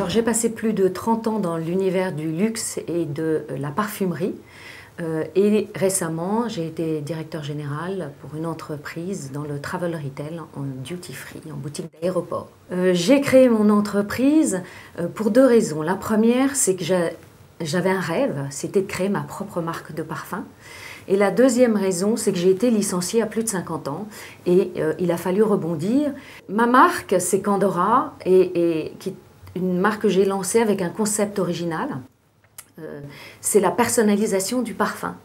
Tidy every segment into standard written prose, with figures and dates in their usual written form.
Alors j'ai passé plus de 30 ans dans l'univers du luxe et de la parfumerie. Et récemment, j'ai été directeur général pour une entreprise dans le travel retail en duty free, en boutique d'aéroport. J'ai créé mon entreprise pour deux raisons. La première, c'est que j'avais un rêve, c'était de créer ma propre marque de parfum. Et la deuxième raison, c'est que j'ai été licenciée à plus de 50 ans et il a fallu rebondir. Ma marque, c'est Candora, qui est une marque que j'ai lancée avec un concept original. C'est la personnalisation du parfum.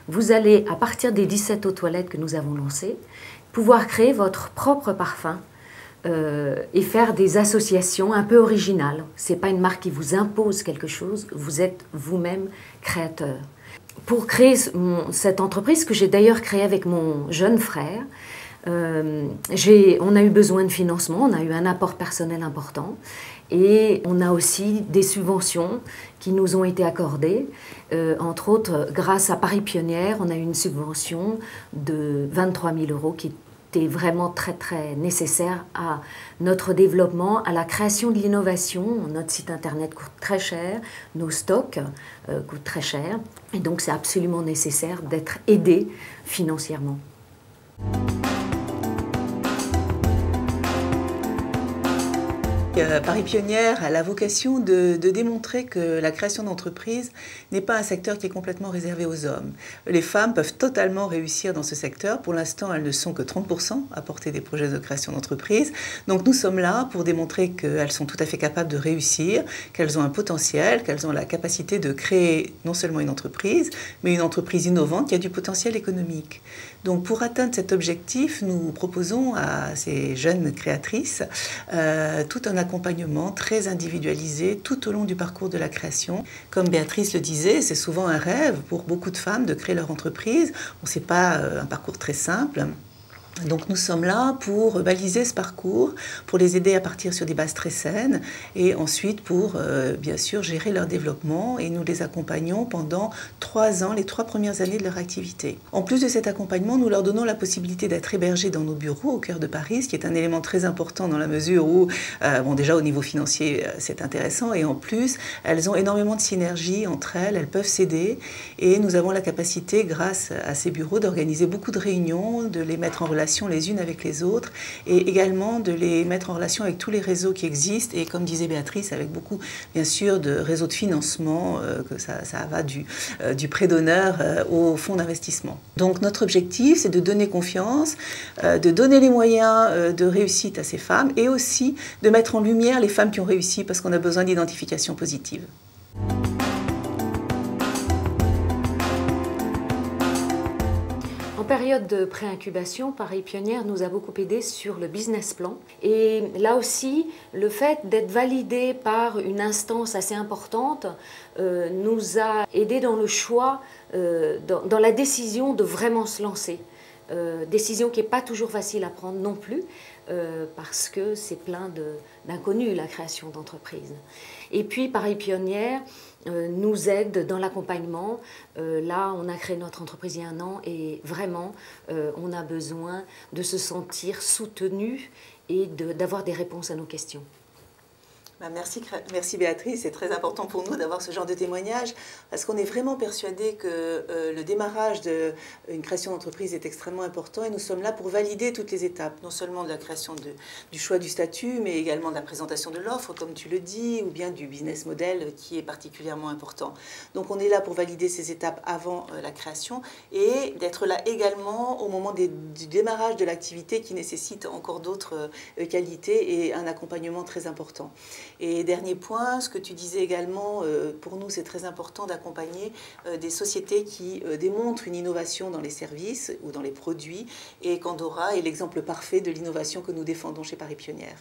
Vous allez, à partir des 17 eaux toilettes que nous avons lancées, pouvoir créer votre propre parfum et faire des associations un peu originales. Ce n'est pas une marque qui vous impose quelque chose, vous êtes vous-même créateur. Pour créer cette entreprise, que j'ai d'ailleurs créée avec mon jeune frère, on a eu besoin de financement, on a eu un apport personnel important et on a aussi des subventions qui nous ont été accordées. Entre autres, grâce à Paris Pionnière, on a eu une subvention de 23 000 € qui était vraiment très très nécessaire à notre développement, à la création de l'innovation. Notre site internet coûte très cher, nos stocks coûtent très cher et donc c'est absolument nécessaire d'être aidé financièrement. Paris Pionnière a la vocation de démontrer que la création d'entreprise n'est pas un secteur qui est complètement réservé aux hommes. Les femmes peuvent totalement réussir dans ce secteur. Pour l'instant, elles ne sont que 30% à porter des projets de création d'entreprise. Donc nous sommes là pour démontrer qu'elles sont tout à fait capables de réussir, qu'elles ont un potentiel, qu'elles ont la capacité de créer non seulement une entreprise, mais une entreprise innovante qui a du potentiel économique. Donc pour atteindre cet objectif, nous proposons à ces jeunes créatrices tout un accompagnement très individualisé tout au long du parcours de la création. Comme Béatrice le disait, c'est souvent un rêve pour beaucoup de femmes de créer leur entreprise. Ce n'est pas un parcours très simple. Donc nous sommes là pour baliser ce parcours, pour les aider à partir sur des bases très saines et ensuite pour bien sûr gérer leur développement et nous les accompagnons pendant 3 ans, les 3 premières années de leur activité. En plus de cet accompagnement, nous leur donnons la possibilité d'être hébergées dans nos bureaux au cœur de Paris, ce qui est un élément très important dans la mesure où, déjà au niveau financier c'est intéressant et en plus elles ont énormément de synergie entre elles, elles peuvent s'aider et nous avons la capacité grâce à ces bureaux d'organiser beaucoup de réunions, de les mettre en relation les unes avec les autres et également de les mettre en relation avec tous les réseaux qui existent et comme disait Béatrice avec beaucoup bien sûr de réseaux de financement que ça va du prêt d'honneur au fonds d'investissement. Donc notre objectif c'est de donner confiance, de donner les moyens de réussite à ces femmes et aussi de mettre en lumière les femmes qui ont réussi parce qu'on a besoin d'identification positive. En période de pré-incubation, Paris Pionnière nous a beaucoup aidé sur le business plan. Et là aussi, le fait d'être validé par une instance assez importante nous a aidé dans le choix, dans la décision de vraiment se lancer. Décision qui n'est pas toujours facile à prendre non plus, parce que c'est plein d'inconnus la création d'entreprise. Et puis Paris Pionnière nous aide dans l'accompagnement. Là, on a créé notre entreprise il y a 1 an et vraiment, on a besoin de se sentir soutenu et d'avoir des réponses à nos questions. Merci Béatrice, c'est très important pour nous d'avoir ce genre de témoignage parce qu'on est vraiment persuadé que le démarrage d'une création d'entreprise est extrêmement important et nous sommes là pour valider toutes les étapes, non seulement de la création du choix du statut, mais également de la présentation de l'offre, comme tu le dis, ou bien du business model qui est particulièrement important. Donc on est là pour valider ces étapes avant la création et d'être là également au moment du démarrage de l'activité qui nécessite encore d'autres qualités et un accompagnement très important. Et dernier point, ce que tu disais également, pour nous c'est très important d'accompagner des sociétés qui démontrent une innovation dans les services ou dans les produits et Candora est l'exemple parfait de l'innovation que nous défendons chez Paris Pionnière.